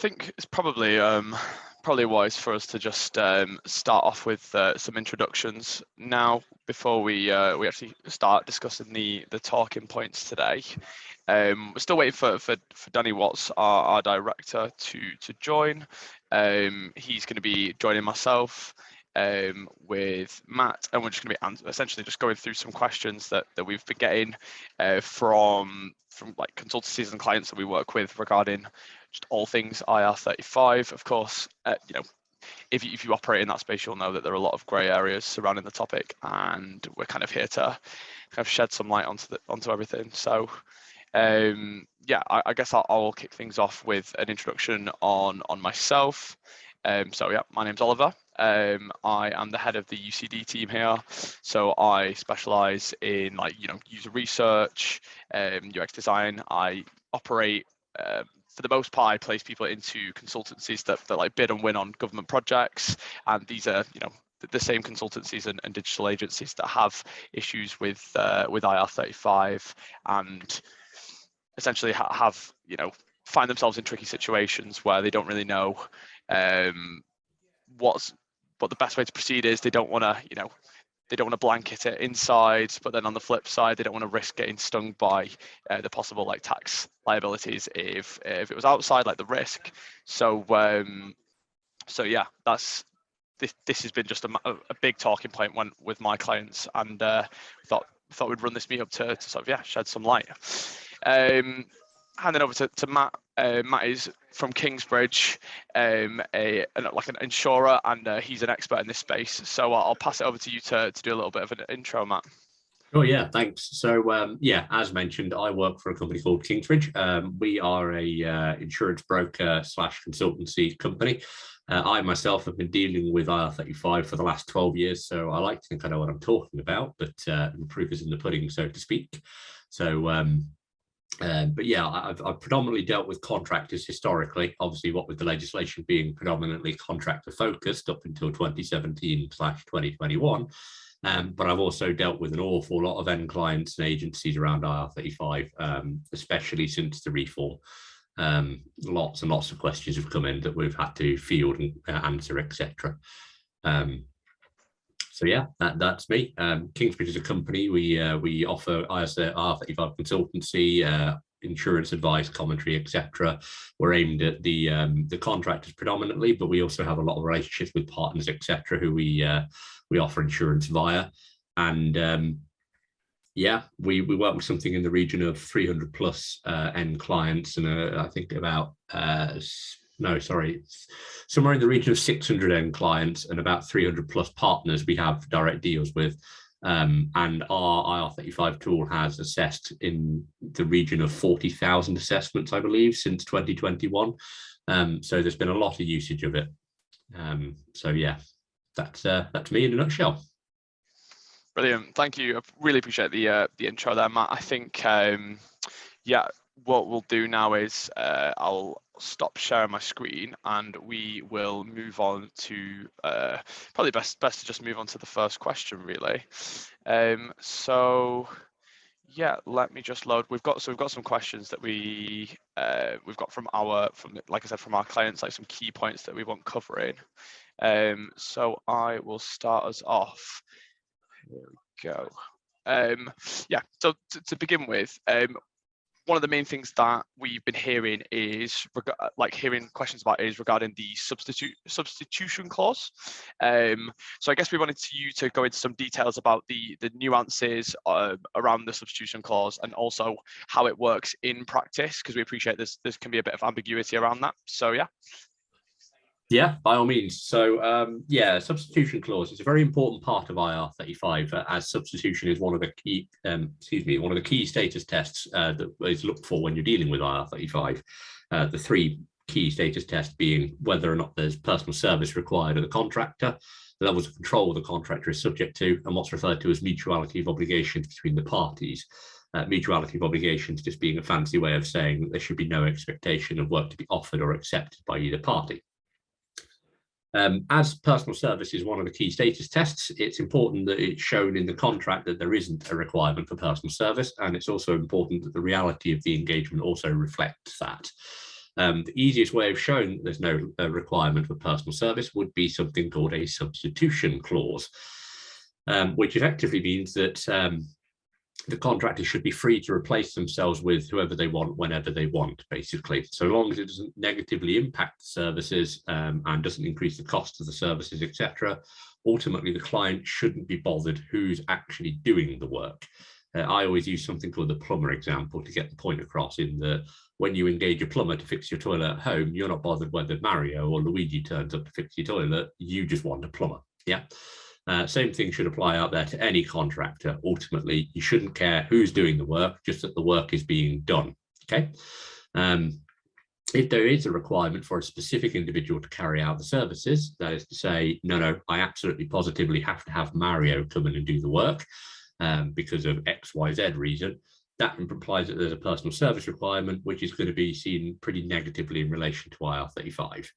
think it's probably wise for us to just start off with some introductions now before we actually start discussing the talking points today. We're still waiting for Danny Watts, our director, to join. He's going to be joining myself with Matt, and we're just going to be essentially just going through some questions that we've been getting from like consultancies and clients that we work with regarding just all things IR35. Of course, if you operate in that space, you'll know that there are a lot of grey areas surrounding the topic, and we're kind of here to kind of shed some light onto everything. So I guess I'll kick things off with an introduction on myself. My name's Oliver. I am the head of the UCD team here. So I specialize in user research, UX design. I operate, for the most part, I place people into consultancies that like bid and win on government projects. And these are, the same consultancies and digital agencies that have issues with IR35 and essentially find themselves in tricky situations where they don't really know what the best way to proceed is. They don't want to blanket it inside, but then on the flip side, they don't want to risk getting stung by the possible tax liabilities if it was outside, like the risk. So this has been just a big talking point with my clients, and thought we'd run this meetup to sort of shed some light. Handing over to Matt. Matt is from Kingsbridge, an insurer, and he's an expert in this space. So I'll pass it over to you to do a little bit of an intro, Matt. Oh yeah, thanks. So as mentioned, I work for a company called Kingsbridge. We are a insurance broker / consultancy company. I myself have been dealing with IR35 for the last 12 years, so I like to think I know what I'm talking about, but the proof is in the pudding, so to speak. So I've predominantly dealt with contractors historically, obviously what with the legislation being predominantly contractor focused up until 2017/2021. But I've also dealt with an awful lot of end clients and agencies around IR35, especially since the reform. Lots and lots of questions have come in that we've had to field and answer, etc. That's me. Kingsbridge is a company. We offer IR35 consultancy, insurance advice, commentary, etc. We're aimed at the contractors predominantly, but we also have a lot of relationships with partners, etc., who we offer insurance via. And we work with something in the region of 300 plus end clients, and I think about somewhere in the region of 600 end clients and about 300 plus partners we have direct deals with. And our IR35 tool has assessed in the region of 40,000 assessments, I believe, since 2021. So there's been a lot of usage of it. That's me in a nutshell. Brilliant, thank you. I really appreciate the intro there, Matt. I think what we'll do now is I'll stop sharing my screen and we will move on to probably best to just move on to the first question, really. Let me just load. We've got some questions that we've got from our clients, like some key points that we want covering. So I will start us off. Here we go. So to begin with, one of the main things that we've been hearing is questions about is regarding the substitution clause. So I guess we wanted you to go into some details about the nuances around the substitution clause and also how it works in practice, because we appreciate there can be a bit of ambiguity around that. So Yeah, by all means. So substitution clause is a very important part of IR35, as substitution is one of the key status tests that is looked for when you're dealing with IR35. The three key status tests being whether or not there's personal service required of the contractor, the levels of control the contractor is subject to, and what's referred to as mutuality of obligations between the parties. Mutuality of obligations just being a fancy way of saying that there should be no expectation of work to be offered or accepted by either party. As personal service is one of the key status tests, it's important that it's shown in the contract that there isn't a requirement for personal service, and it's also important that the reality of the engagement also reflects that. The easiest way of showing that there's no requirement for personal service would be something called a substitution clause, which effectively means that the contractor should be free to replace themselves with whoever they want, whenever they want, basically. So long as it doesn't negatively impact the services and doesn't increase the cost of the services, etc., ultimately the client shouldn't be bothered who's actually doing the work. I always use something called the plumber example to get the point across, in the when you engage a plumber to fix your toilet at home, you're not bothered whether Mario or Luigi turns up to fix your toilet, you just want a plumber. Yeah. Same thing should apply out there to any contractor. Ultimately, you shouldn't care who's doing the work, just that the work is being done. Okay. If there is a requirement for a specific individual to carry out the services, that is to say, no, I absolutely positively have to have Mario come in and do the work because of X, Y, Z reason, that implies that there's a personal service requirement, which is going to be seen pretty negatively in relation to IR35.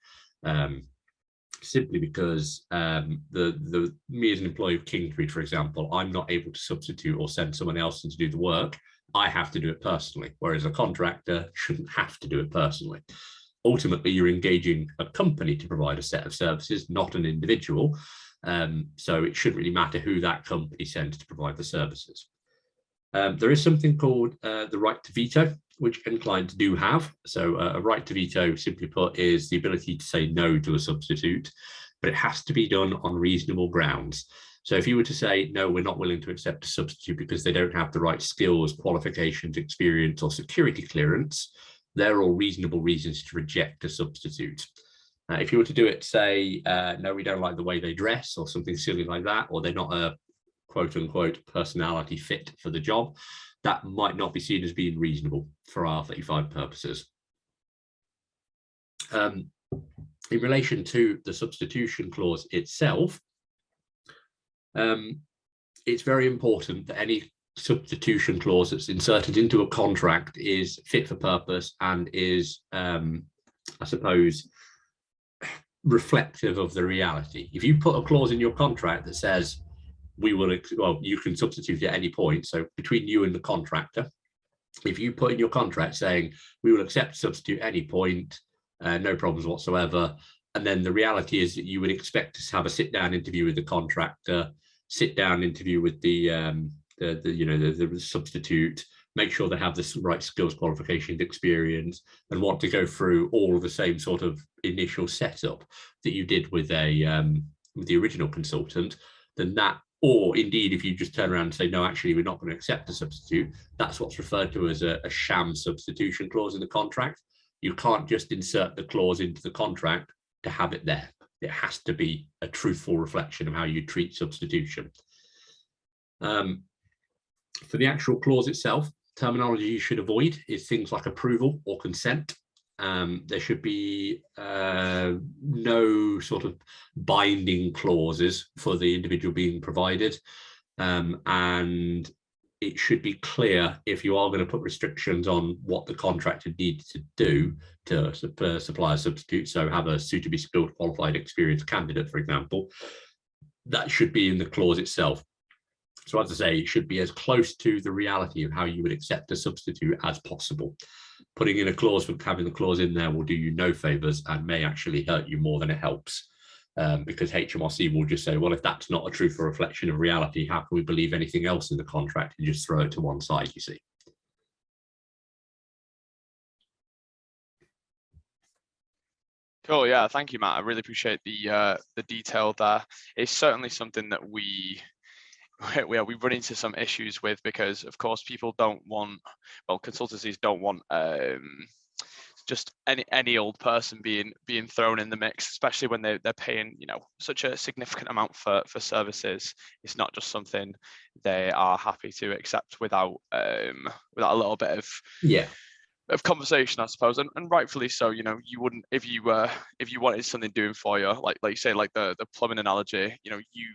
Simply because me as an employee of Kingsbridge, for example, I'm not able to substitute or send someone else in to do the work. I have to do it personally, whereas a contractor shouldn't have to do it personally. Ultimately, you're engaging a company to provide a set of services, not an individual. So it shouldn't really matter who that company sends to provide the services. There is something called the right to veto, which end clients do have. So a right to veto, simply put, is the ability to say no to a substitute, but it has to be done on reasonable grounds. So if you were to say, no, we're not willing to accept a substitute because they don't have the right skills, qualifications, experience, or security clearance, they're all reasonable reasons to reject a substitute. If you were to do it, say, no, we don't like the way they dress or something silly like that, or they're not a quote unquote personality fit for the job, that might not be seen as being reasonable for IR35 purposes. In relation to the substitution clause itself, it's very important that any substitution clause that's inserted into a contract is fit for purpose and is, I suppose, reflective of the reality. If you put a clause in your contract that says, you can substitute at any point, so between you and the contractor, if you put in your contract saying, we will accept substitute at any point, no problems whatsoever, and then the reality is that you would expect to have a sit-down interview with the contractor, sit-down interview with the substitute, make sure they have the right skills, qualifications, experience, and want to go through all of the same sort of initial setup that you did with the original consultant, then that, or indeed, if you just turn around and say, no, actually, we're not going to accept a substitute, that's what's referred to as a sham substitution clause in the contract. You can't just insert the clause into the contract to have it there. It has to be a truthful reflection of how you treat substitution. For the actual clause itself, terminology you should avoid is things like approval or consent. There should be no sort of binding clauses for the individual being provided, and it should be clear if you are going to put restrictions on what the contractor needs to do to supply a substitute, so have a suitably skilled, qualified, experienced candidate, for example, that should be in the clause itself. So as I say, it should be as close to the reality of how you would accept a substitute as possible. Putting in a clause for having the clause in there will do you no favors and may actually hurt you more than it helps, because HMRC will just say, well, if that's not a truthful reflection of reality, how can we believe anything else in the contract, and just throw it to one side, you see. Cool. Yeah. Thank you, Matt. I really appreciate the detail there. It's certainly something that we run into some issues with, because of course people don't want, well, consultancies don't want just any old person being thrown in the mix, especially when they're paying, you know, such a significant amount for services. It's not just something they are happy to accept without a little bit of conversation, I suppose, and rightfully so. You know, you wouldn't, if you wanted something doing for you, like you say, like the plumbing analogy, you know, you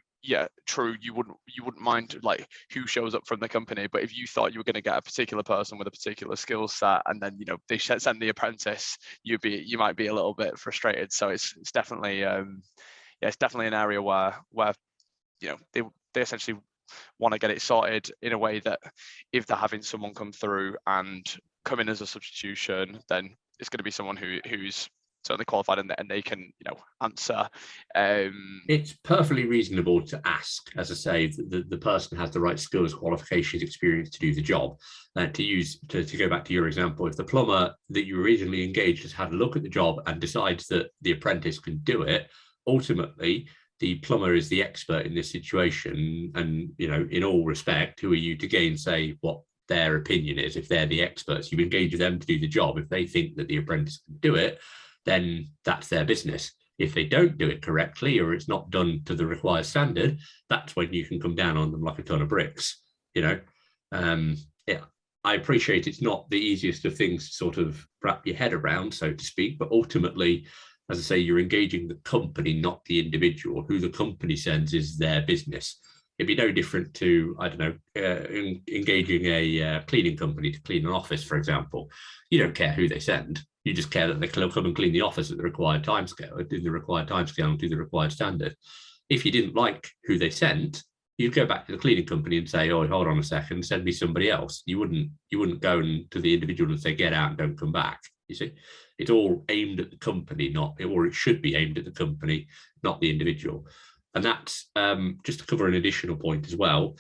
wouldn't mind like who shows up from the company, but if you thought you were going to get a particular person with a particular skill set, and then, you know, they send the apprentice, you might be a little bit frustrated. So it's definitely it's definitely an area where you know, they essentially want to get it sorted in a way that if they're having someone come through and come in as a substitution, then it's going to be someone who's certainly qualified and they can, you know, answer. It's perfectly reasonable to ask, as I say, the person has the right skills, qualifications, experience to do the job. To go back to your example, if the plumber that you originally engaged has had a look at the job and decides that the apprentice can do it, ultimately the plumber is the expert in this situation. And, you know, in all respect, who are you to gainsay what their opinion is? If they're the experts, you engage with them to do the job. If they think that the apprentice can do it, then that's their business. If they don't do it correctly, or it's not done to the required standard, that's when you can come down on them like a ton of bricks, you know. Yeah, I appreciate it's not the easiest of things to sort of wrap your head around, so to speak, but ultimately, as I say, you're engaging the company, not the individual. Who the company sends is their business. It'd be no different to, I don't know, engaging a cleaning company to clean an office, for example. You don't care who they send. You just care that they come and clean the office at the required timescale, do the required timescale, and do the required standard. If you didn't like who they sent, you'd go back to the cleaning company and say, "Oh, hold on a second, send me somebody else." You wouldn't go to the individual and say, "Get out and don't come back." You see, it's all aimed at the company, or it should be aimed at the company, not the individual. And that's just to cover an additional point as well.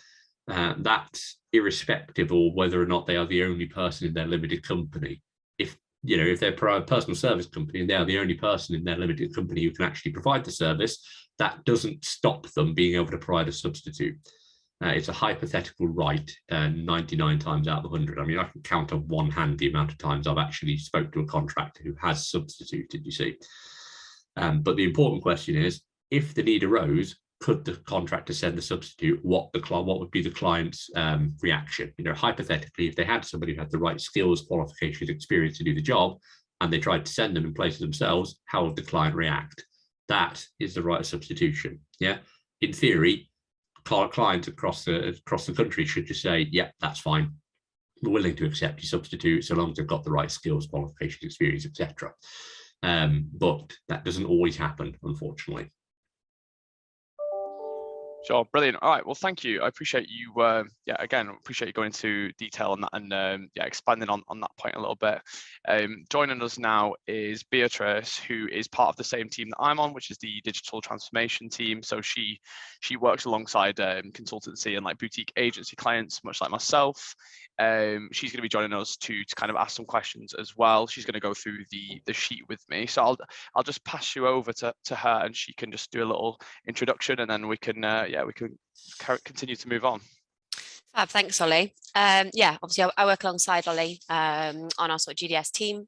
That's irrespective of whether or not they are the only person in their limited company. If they're a personal service company and they are the only person in their limited company who can actually provide the service, that doesn't stop them being able to provide a substitute. It's a hypothetical right 99 times out of 100. I mean, I can count on one hand the amount of times I've actually spoke to a contractor who has substituted, you see. But the important question is, if the need arose, could the contractor send the substitute? What would be the client's reaction? You know, hypothetically, if they had somebody who had the right skills, qualifications, experience to do the job, and they tried to send them in place of themselves, how would the client react? That is the right of substitution. Yeah, in theory, clients across the country should just say, "Yeah, that's fine. We're willing to accept your substitute so long as they've got the right skills, qualifications, experience, etc." But that doesn't always happen, unfortunately. Sure, brilliant. All right, well, thank you. I appreciate you. Again, appreciate you going into detail on that and expanding on that point a little bit. Joining us now is Beatrice, who is part of the same team that I'm on, which is the digital transformation team. So she works alongside consultancy and like boutique agency clients, much like myself. She's going to be joining us to kind of ask some questions as well. She's going to go through the sheet with me. So I'll just pass you over to her, and she can just do a little introduction, and then we can continue to move on. Fab, thanks, Ollie. Obviously I work alongside Ollie on our sort of GDS team.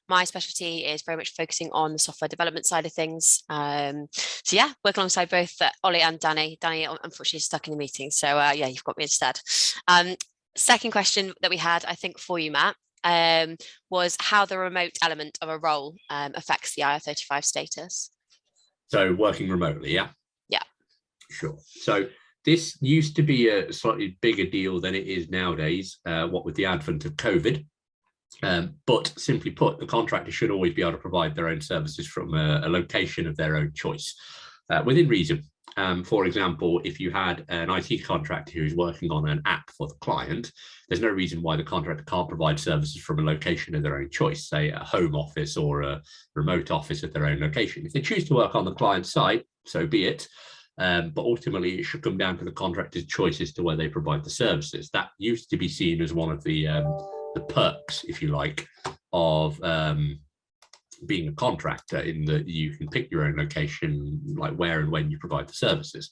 My specialty is very much focusing on the software development side of things. Work alongside both Ollie and Danny. Danny unfortunately is stuck in the meeting, so you've got me instead. Second question that we had, I think, for you, Matt, was how the remote element of a role affects the IR35 status. So working remotely, yeah? Yeah. Sure. So this used to be a slightly bigger deal than it is nowadays, what with the advent of COVID. But simply put, the contractor should always be able to provide their own services from a location of their own choice, within reason. For example, if you had an IT contractor who's working on an app for the client, there's no reason why the contractor can't provide services from a location of their own choice, say a home office or a remote office at their own location. If they choose to work on the client site, so be it. But ultimately, it should come down to the contractor's choice as to where they provide the services. That used to be seen as one of the perks, if you like, of being a contractor, in that you can pick your own location, like where and when you provide the services.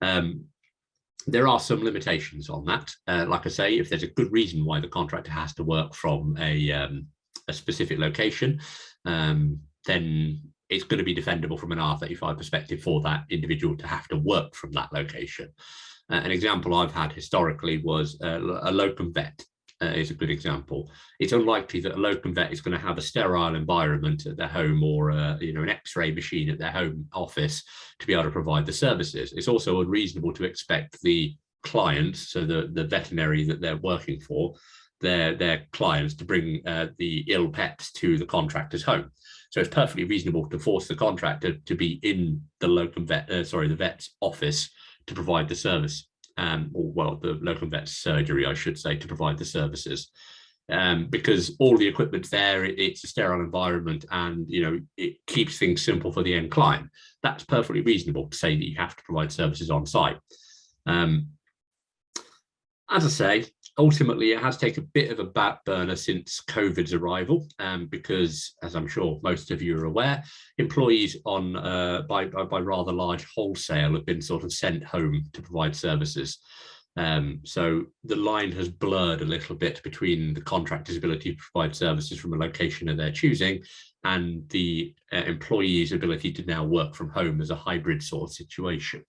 There are some limitations on that. Like I say, if there's a good reason why the contractor has to work from a specific location, then it's going to be defendable from an IR35 perspective for that individual to have to work from that location. An example I've had historically was a locum vet. Is a good example. It's unlikely that a locum vet is going to have a sterile environment at their home, or an X-ray machine at their home office to be able to provide the services. It's also unreasonable to expect the clients, so the veterinary that they're working for, their clients, to bring the ill pets to the contractor's home. So it's perfectly reasonable to force the contractor to be in the the vet's office to provide the service. The locum vet's surgery, I should say, to provide the services. because all the equipment's there, it's a sterile environment, and it keeps things simple for the end client. That's perfectly reasonable to say that you have to provide services on site. As I say, ultimately, it has taken a bit of a back burner since COVID's arrival, because, as I'm sure most of you are aware, employees on by rather large wholesale have been sort of sent home to provide services. So the line has blurred a little bit between the contractor's ability to provide services from a location of their choosing and the employee's ability to now work from home as a hybrid sort of situation.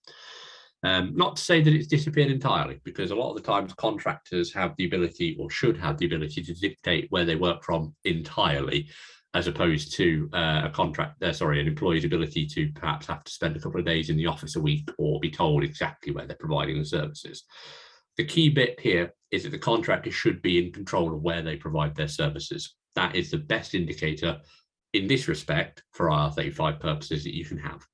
Not to say that it's disappeared entirely, because a lot of the times contractors have the ability, or should have the ability, to dictate where they work from entirely, as opposed to an employee's ability to perhaps have to spend a couple of days in the office a week or be told exactly where they're providing the services. The key bit here is that the contractor should be in control of where they provide their services. That is the best indicator in this respect for IR35 purposes that you can have.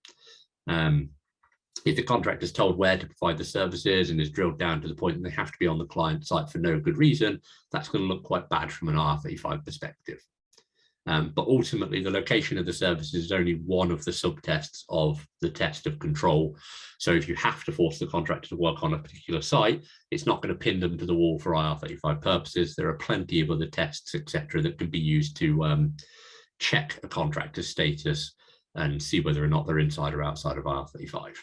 If the contractor is told where to provide the services and is drilled down to the point that they have to be on the client site for no good reason, that's going to look quite bad from an IR35 perspective. But ultimately, the location of the services is only one of the subtests of the test of control. So if you have to force the contractor to work on a particular site, it's not going to pin them to the wall for IR35 purposes. There are plenty of other tests, etc., that can be used to check a contractor's status and see whether or not they're inside or outside of IR35.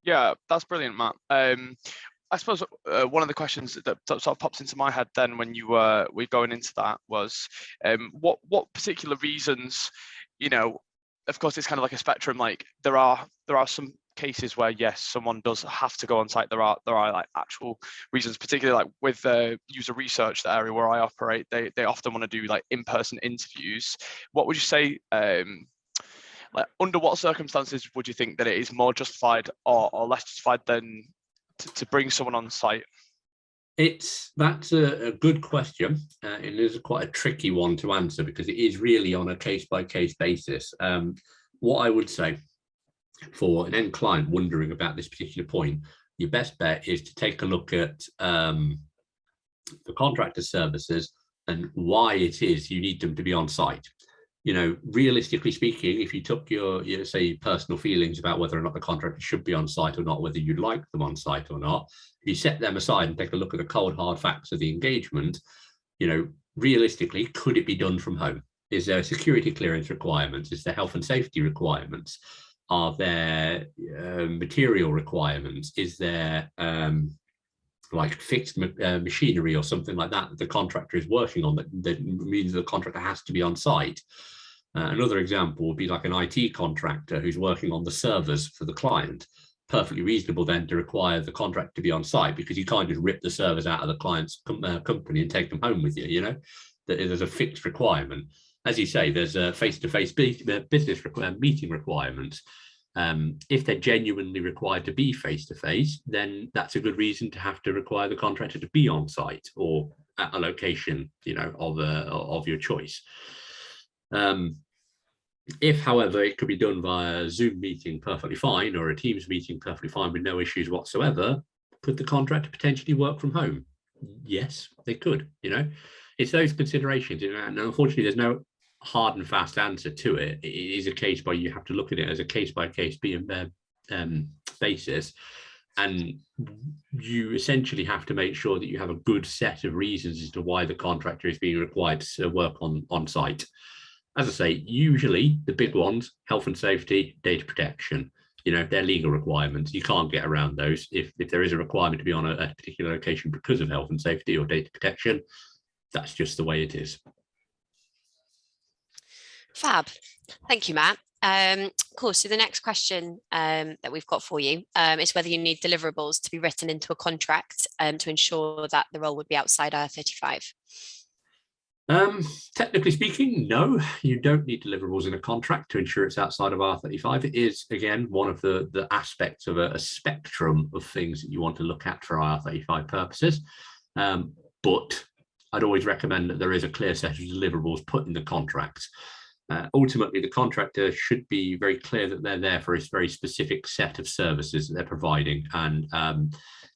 Yeah, that's brilliant, Matt. I suppose one of the questions that sort of pops into my head then when you were going into that was what particular reasons, of course it's kind of like a spectrum. Like there are some cases where yes, someone does have to go on site. There are like actual reasons, particularly like with user research, the area where I operate, they often want to do like in-person interviews. What would you say? Like, under what circumstances would you think that it is more justified or less justified than to bring someone on site? That's a good question. It is quite a tricky one to answer because it is really on a case-by-case basis. What I would say for an end client wondering about this particular point, your best bet is to take a look at the contractor services and why it is you need them to be on site. Realistically speaking, if you took your say personal feelings about whether or not the contractor should be on site or not, whether you'd like them on site or not, if you set them aside and take a look at the cold hard facts of the engagement, realistically, could it be done from home? Is there security clearance requirements? Is there health and safety requirements? Are there material requirements? Is there like fixed machinery or something like that the contractor is working on that means the contractor has to be on site? Another example would be like an IT contractor who's working on the servers for the client. Perfectly reasonable then to require the contractor to be on site, because you can't just rip the servers out of the client's company and take them home with you. There's a fixed requirement. As you say, there's a face-to-face business meeting requirements. If they're genuinely required to be face-to-face, then that's a good reason to have to require the contractor to be on site or at a location, of your choice. If, however, it could be done via a Zoom meeting perfectly fine, or a Teams meeting perfectly fine with no issues whatsoever, could the contractor potentially work from home? Yes, they could. It's those considerations, and unfortunately, there's no hard and fast answer to it. It is a case by, you have to look at it as a case-by-case basis, and you essentially have to make sure that you have a good set of reasons as to why the contractor is being required to work on site. As I say, usually the big ones, health and safety, data protection, they're legal requirements. You can't get around those. If there is a requirement to be on a particular location because of health and safety or data protection, that's just the way it is. Fab. Thank you, Matt. Cool. So the next question that we've got for you is whether you need deliverables to be written into a contract to ensure that the role would be outside IR35. Technically speaking, no, you don't need deliverables in a contract to ensure it's outside of IR35. It is, again, one of the aspects of a spectrum of things that you want to look at for IR35 purposes. But I'd always recommend that there is a clear set of deliverables put in the contract. Ultimately, the contractor should be very clear that they're there for a very specific set of services that they're providing. And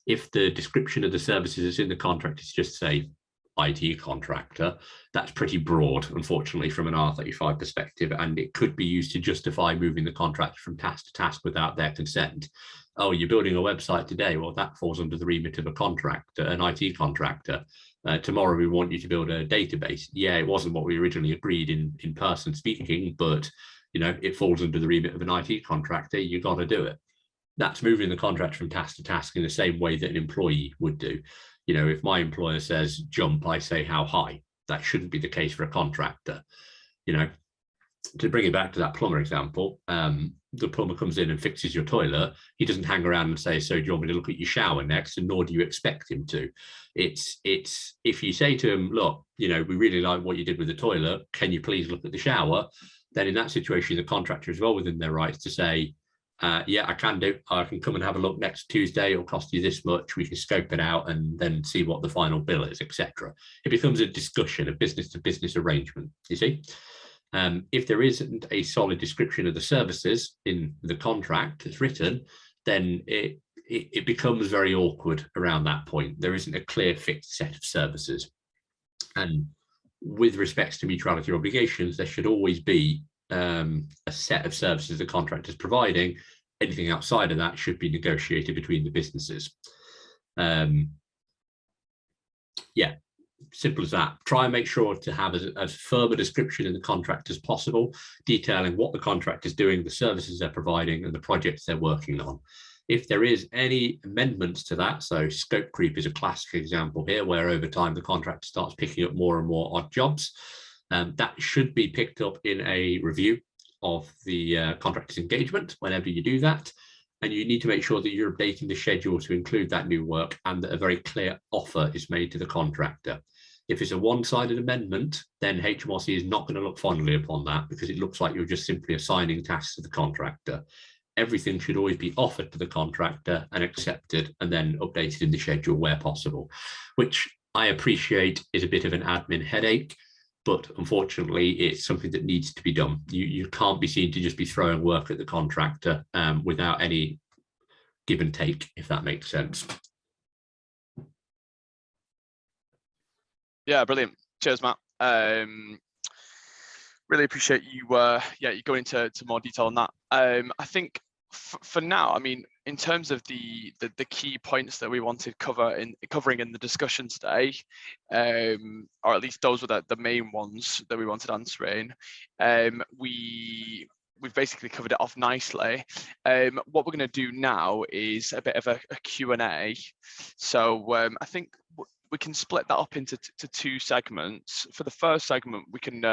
if the description of the services that's in the contract is just, say, IT contractor, that's pretty broad, unfortunately, from an IR35 perspective, and it could be used to justify moving the contractor from task to task without their consent. Oh, you're building a website today, well, that falls under the remit of a contractor, an IT contractor. Tomorrow we want you to build a database. Yeah, it wasn't what we originally agreed in person speaking, but it falls under the remit of an IT contractor. You got to do it. That's moving the contract from task to task in the same way that an employee would do. If my employer says jump, I say how high. That shouldn't be the case for a contractor. To bring it back to that plumber example, the plumber comes in and fixes your toilet. He doesn't hang around and say, so do you want me to look at your shower next? And nor do you expect him to. It's if you say to him, look, we really like what you did with the toilet. Can you please look at the shower? Then in that situation, the contractor is well within their rights to say, yeah, I can do. I can come and have a look next Tuesday. It'll cost you this much. We can scope it out and then see what the final bill is, etc. It becomes a discussion, a business-to-business arrangement, you see. If there isn't a solid description of the services in the contract that's written, then it becomes very awkward around that point. There isn't a clear fixed set of services. And with respects to mutuality obligations, there should always be a set of services the contractor is providing. Anything outside of that should be negotiated between the businesses. Yeah. Simple as that. Try and make sure to have as firm a description in the contract as possible, detailing what the contract is doing, the services they're providing, and the projects they're working on. If there is any amendments to that, so scope creep is a classic example here, where over time the contractor starts picking up more and more odd jobs, that should be picked up in a review of the contractor's engagement whenever you do that. And you need to make sure that you're updating the schedule to include that new work and that a very clear offer is made to the contractor. If it's a one-sided amendment, then HMRC is not going to look fondly upon that because it looks like you're just simply assigning tasks to the contractor. Everything should always be offered to the contractor and accepted and then updated in the schedule where possible, which I appreciate is a bit of an admin headache. But unfortunately, it's something that needs to be done. You can't be seen to just be throwing work at the contractor without any give and take, if that makes sense. Yeah, brilliant. Cheers, Matt. Really appreciate you you going into more detail on that. I think for now, I mean, in terms of the key points that we wanted covering in the discussion today, or at least those were the main ones that we wanted answering, we've basically covered it off nicely. What we're going to do now is a bit of a Q&A. So I think we can split that up into two segments. For the first segment, we can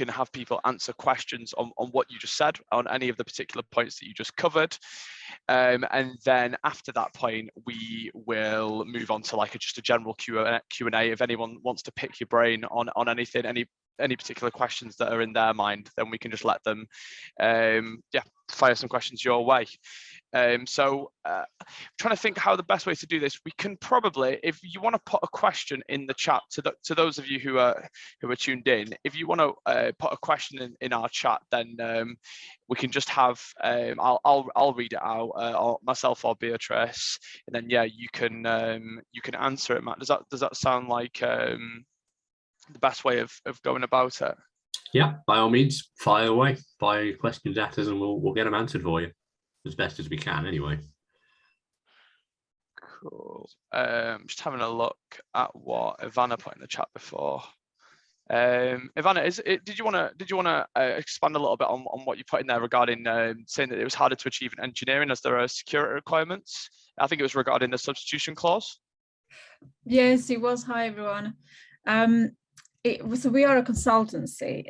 have people answer questions on what you just said, on any of the particular points that you just covered. And then after that point, we will move on to just a general Q&A. If anyone wants to pick your brain on anything, any particular questions that are in their mind, then we can just let them fire some questions your way. So trying to think how the best way to do this. We can probably, if you want to put a question in the chat to those of you who are tuned in, if you want to put a question in our chat, then we can just have I'll read it out, or myself or Beatrice, and then you can answer it. Matt, does that sound like the best way of going about it? Yeah, by all means, fire away, fire questions at us, and we'll get them answered for you as best as we can anyway. Cool. Just having a look at what Ivana put in the chat before. Ivana, did you want to expand a little bit on what you put in there regarding saying that it was harder to achieve in engineering as there are security requirements? I think it was regarding the substitution clause. Yes, it was. Hi, everyone. So we are a consultancy.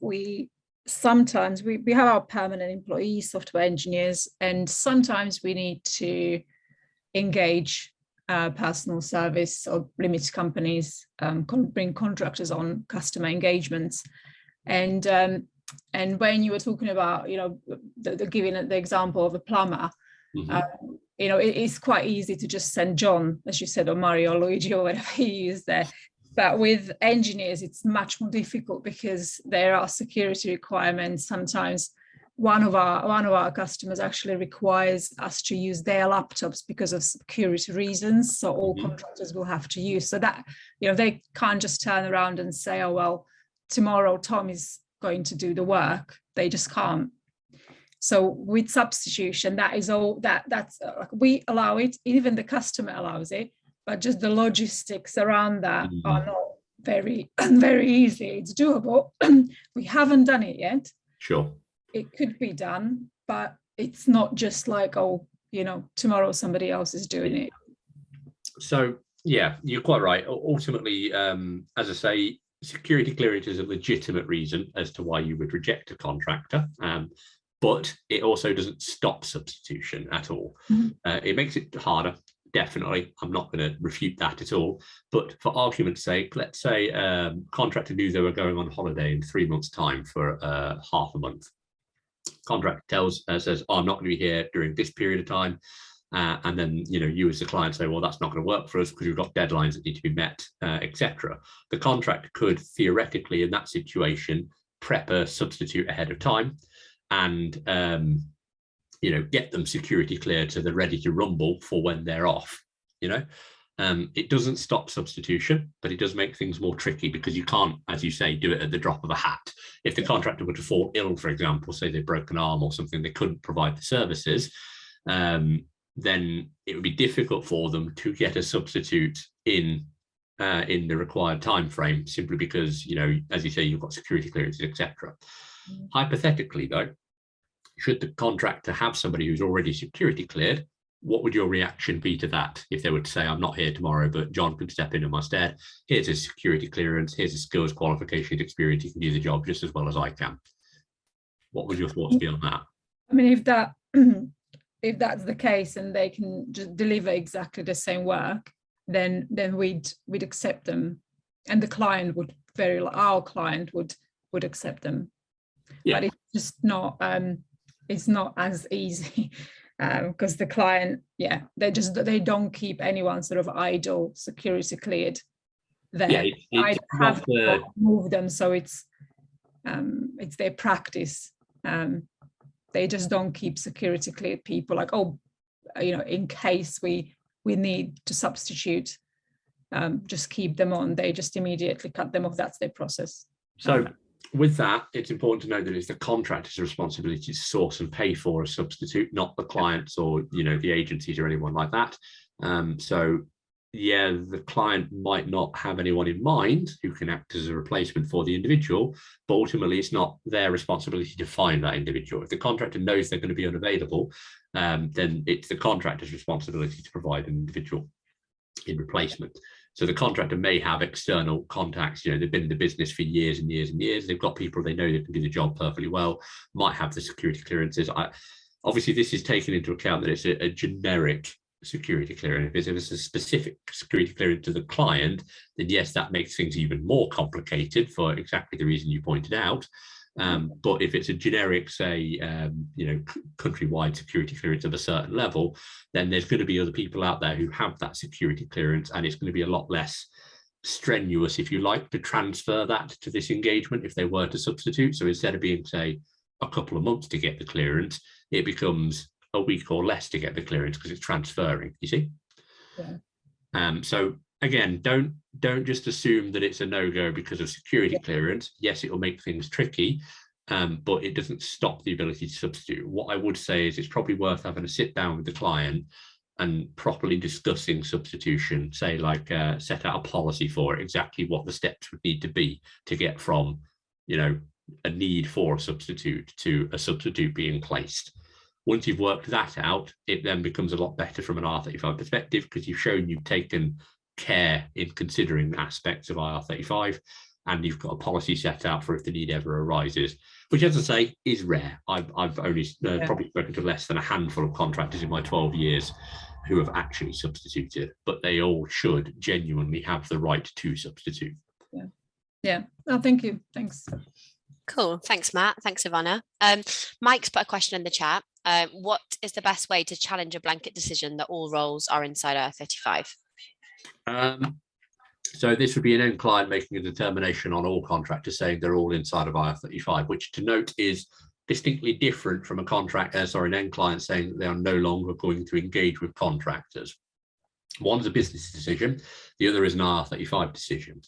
We sometimes we have our permanent employees, software engineers, and sometimes we need to engage personal service or limited companies, bring contractors on customer engagements. And when you were talking about, giving the example of a plumber, it is quite easy to just send John, as you said, or Mario or Luigi or whatever you use there, But with engineers, it's much more difficult because there are security requirements. Sometimes one of our customers actually requires us to use their laptops because of security reasons. So all contractors will have to use. So that, they can't just turn around and say, oh, well, tomorrow Tom is going to do the work. They just can't. So with substitution, that is all that's we allow it, even the customer allows it, but just the logistics around that are not very easy. It's doable. We haven't done it yet. Sure. It could be done, but it's not just like, oh, tomorrow somebody else is doing it. So yeah, you're quite right. Ultimately, as I say, security clearance is a legitimate reason as to why you would reject a contractor. But it also doesn't stop substitution at all. It makes it harder, definitely. I'm not going to refute that at all. But for argument's sake, let's say a contractor knew they were going on holiday in 3 months' time for half a month. Contractor says, oh, I'm not going to be here during this period of time. And then, you as the client say, well, that's not going to work for us because we've got deadlines that need to be met, etc. The contractor could theoretically, in that situation, prep a substitute ahead of time and get them security cleared so they're ready to rumble for when they're off. It doesn't stop substitution, but it does make things more tricky because you can't, as you say, do it at the drop of a hat. If the contractor were to fall ill, for example, say they broke an arm or something, they couldn't provide the services, then it would be difficult for them to get a substitute in the required time frame, simply because, as you say, you've got security clearances, etc. Hypothetically, though, should the contractor have somebody who's already security cleared, what would your reaction be to that? If they were to say, I'm not here tomorrow, but John can step in my stead. Here's his security clearance. Here's his skills, qualifications, experience. He can do the job just as well as I can. What would your thoughts be on that? I mean, if that's the case and they can just deliver exactly the same work, then we'd accept them, and the client would our client would accept them. Yeah. But it's just not. It's not as easy. Because the client, they don't keep anyone sort of idle, security cleared there. I have to move them, so it's their practice. They just don't keep security cleared people like, in case we need to substitute, just keep them on. They just immediately cut them off. That's their process. So with that, it's important to note that it's the contractor's responsibility to source and pay for a substitute, not the clients or the agencies or anyone like that. The client might not have anyone in mind who can act as a replacement for the individual, but ultimately it's not their responsibility to find that individual. If the contractor knows they're going to be unavailable, then it's the contractor's responsibility to provide an individual in replacement. So the contractor may have external contacts, they've been in the business for years and years and years. They've got people they know that can do the job perfectly well, might have the security clearances. Obviously, this is taken into account that it's a generic security clearance. If it's a specific security clearance to the client, then yes, that makes things even more complicated for exactly the reason you pointed out. But if it's a generic, say, countrywide security clearance of a certain level, then there's going to be other people out there who have that security clearance, and it's going to be a lot less strenuous, if you like, to transfer that to this engagement if they were to substitute. So instead of being, say, a couple of months to get the clearance, it becomes a week or less to get the clearance because it's transferring, you see? Yeah. So again, don't just assume that it's a no-go because of security clearance. Yes, it will make things tricky, but it doesn't stop the ability to substitute. What I would say is it's probably worth having a sit down with the client and properly discussing substitution, say set out a policy for it, exactly what the steps would need to be to get from, a need for a substitute to a substitute being placed. Once you've worked that out, it then becomes a lot better from an IR35 perspective because you've shown you've taken care in considering aspects of IR35, and you've got a policy set out for if the need ever arises, which, as I say, is rare. I've only probably spoken to less than a handful of contractors in my 12 years who have actually substituted, but they all should genuinely have the right to substitute. Yeah. Oh, thank you. Thanks. Cool. Thanks, Matt. Thanks, Ivana. Mike's put a question in the chat. What is the best way to challenge a blanket decision that all roles are inside IR35? So this would be an end client making a determination on all contractors saying they're all inside of IR35, which to note is distinctly different from an end client saying that they are no longer going to engage with contractors. One's a business decision, the other is an IR35 decision.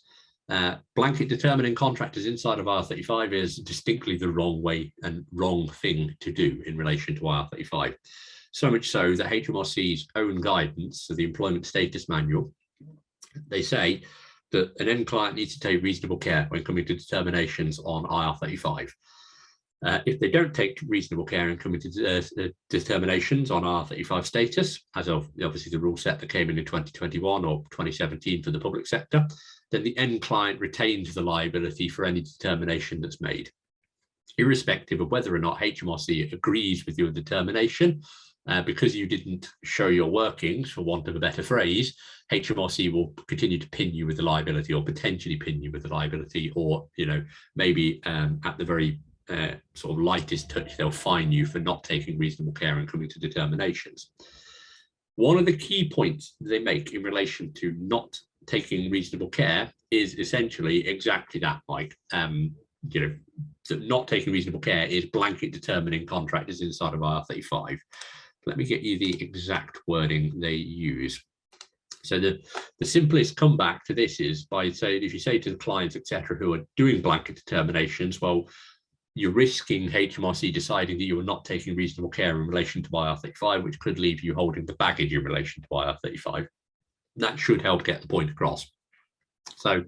Blanket determining contractors inside of IR35 is distinctly the wrong way and wrong thing to do in relation to IR35. So much so that HMRC's own guidance, so the Employment Status Manual, they say that an end client needs to take reasonable care when coming to determinations on IR35. If they don't take reasonable care in coming to determinations on IR35 status, as of obviously the rule set that came in 2021 or 2017 for the public sector, then the end client retains the liability for any determination that's made, irrespective of whether or not HMRC agrees with your determination. Because you didn't show your workings, for want of a better phrase, HMRC will continue to pin you with the liability, or potentially pin you with the liability, or maybe at the very sort of lightest touch, they'll fine you for not taking reasonable care and coming to determinations. One of the key points they make in relation to not taking reasonable care is essentially exactly that, Mike. That not taking reasonable care is blanket determining contractors inside of IR35. Let me get you the exact wording they use. So the simplest comeback to this is by saying, if you say to the clients, etc., who are doing blanket determinations, well, you're risking HMRC deciding that you are not taking reasonable care in relation to IR35, which could leave you holding the baggage in relation to IR35. That should help get the point across. So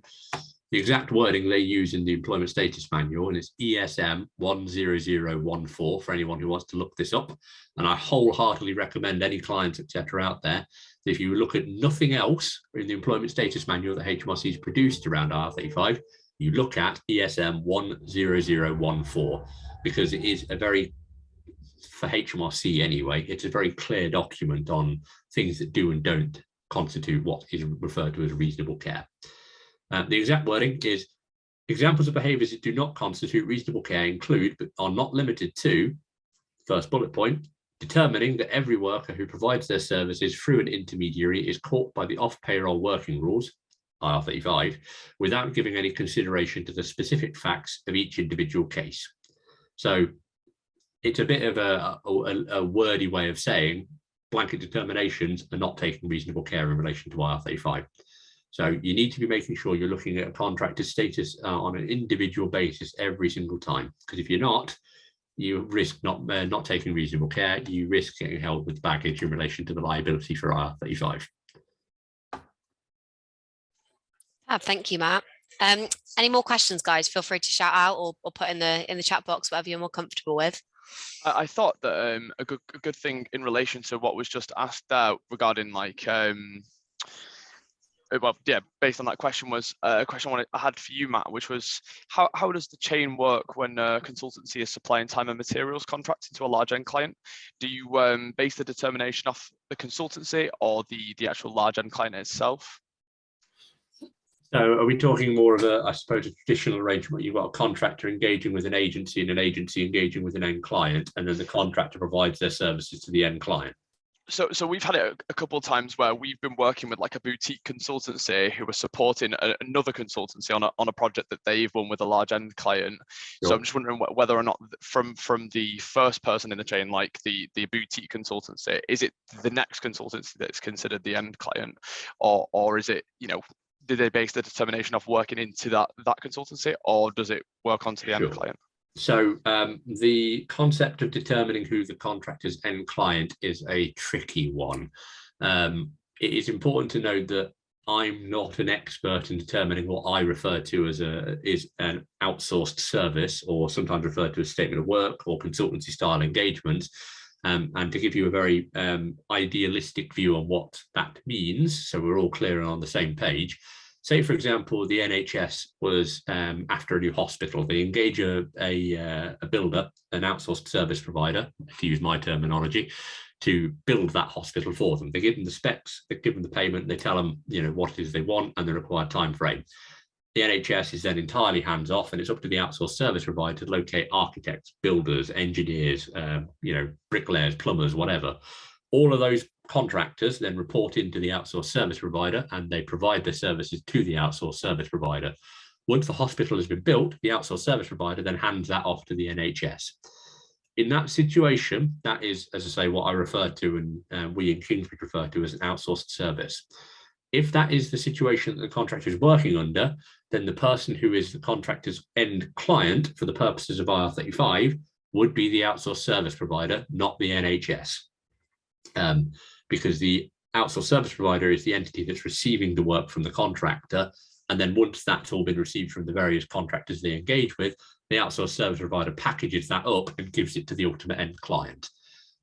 the exact wording they use in the Employment Status Manual, and it's ESM 10014 for anyone who wants to look this up. And I wholeheartedly recommend any clients, etc., out there, that if you look at nothing else in the Employment Status Manual that HMRC has produced around IR35, you look at ESM 10014, because it is a very, for HMRC anyway, it's a very clear document on things that do and don't constitute what is referred to as reasonable care. The exact wording is, examples of behaviours that do not constitute reasonable care include, but are not limited to, first bullet point, determining that every worker who provides their services through an intermediary is caught by the off-payroll working rules, IR35, without giving any consideration to the specific facts of each individual case. So it's a bit of a wordy way of saying blanket determinations are not taking reasonable care in relation to IR35. So you need to be making sure you're looking at a contractor's status on an individual basis every single time, because if you're not, you risk not taking reasonable care. You risk getting held with baggage in relation to the liability for IR35. Thank you, Matt. Any more questions, guys? Feel free to shout out or put in the chat box, whatever you're more comfortable with. I thought that a good thing in relation to what was just asked there regarding based on that question was a question I had for you, Matt, which was how does the chain work when a consultancy is supplying time and materials contracts into a large end client? Do you base the determination off the consultancy or the actual large end client itself? So are we talking more of a traditional arrangement? You've got a contractor engaging with an agency and an agency engaging with an end client, and then the contractor provides their services to the end client? So we've had it a couple of times where we've been working with like a boutique consultancy who are supporting another consultancy on a project that they've won with a large end client. Sure. So I'm just wondering whether or not from the first person in the chain, like the boutique consultancy, is it the next consultancy that's considered the end client, or is it, did they base the determination off working into that consultancy, or does it work onto the end client? So the concept of determining who the contractor's end client is a tricky one. It is important to note that I'm not an expert in determining what I refer to as is an outsourced service, or sometimes referred to as statement of work or consultancy style engagement. And to give you a very idealistic view on what that means, so we're all clear and on the same page. Say, for example, the NHS was after a new hospital. They engage a builder, an outsourced service provider, to use my terminology, to build that hospital for them. They give them the specs, they give them the payment, they tell them what it is they want and the required time frame. The NHS is then entirely hands off, and it's up to the outsourced service provider to locate architects, builders, engineers, bricklayers, plumbers, whatever, All of those contractors then report into the outsourced service provider, and they provide their services to the outsourced service provider. Once the hospital has been built, the outsourced service provider then hands that off to the NHS. In that situation, that is, as I say, what I refer to and we in Kingsbridge refer to as an outsourced service. If that is the situation that the contractor is working under, then the person who is the contractor's end client for the purposes of IR35 would be the outsourced service provider, not the NHS. Because the outsourced service provider is the entity that's receiving the work from the contractor. And then once that's all been received from the various contractors they engage with, the outsourced service provider packages that up and gives it to the ultimate end client.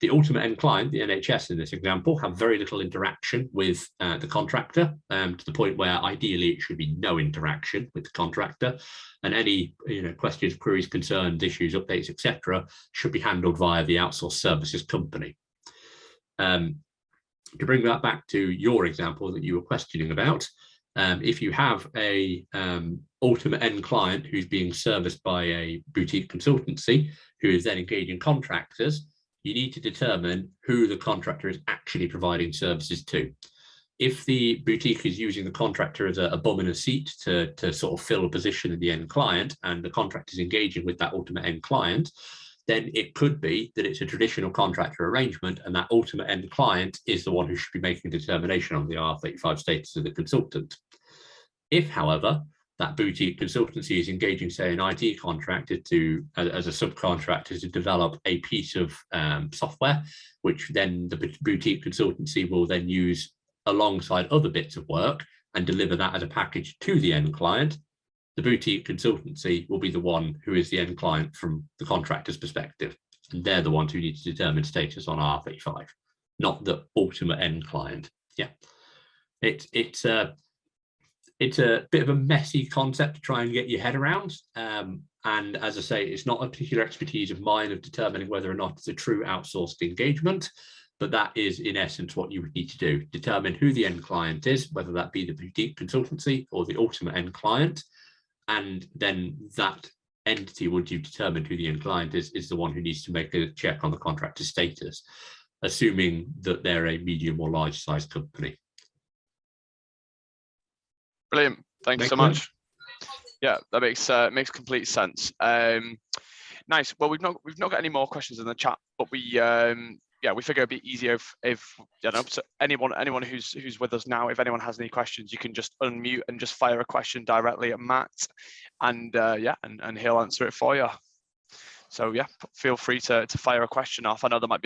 The ultimate end client, the NHS in this example, have very little interaction with the contractor, to the point where ideally it should be no interaction with the contractor. And any questions, queries, concerns, issues, updates, etc., should be handled via the outsourced services company. To bring that back to your example that you were questioning about, if you have a ultimate end client who's being serviced by a boutique consultancy who is then engaging contractors, you need to determine who the contractor is actually providing services to. If the boutique is using the contractor as a bum in a seat to sort of fill a position in the end client, and the contractor is engaging with that ultimate end client, then it could be that it's a traditional contractor arrangement, and that ultimate end client is the one who should be making a determination on the IR35 status of the consultant. If, however, that boutique consultancy is engaging, say, an IT contractor as a subcontractor to develop a piece of software, which then the boutique consultancy will then use alongside other bits of work and deliver that as a package to the end client, the boutique consultancy will be the one who is the end client from the contractor's perspective. And they're the ones who need to determine status on IR35, not the ultimate end client. Yeah, it's a bit of a messy concept to try and get your head around. And as I say, it's not a particular expertise of mine of determining whether or not it's a true outsourced engagement, but that is in essence what you would need to do. Determine who the end client is, whether that be the boutique consultancy or the ultimate end client. And then that entity, once you've determined who the end client is the one who needs to make a check on the contractor status, assuming that they're a medium or large size company. Brilliant. Thanks so much. Yeah, that makes complete sense. Nice. Well, we've not got any more questions in the chat, but we figure it'd be easier if so anyone who's with us now, if anyone has any questions, you can just unmute and just fire a question directly at Matt, and and he'll answer it for you. So yeah, feel free to fire a question off. I know there might be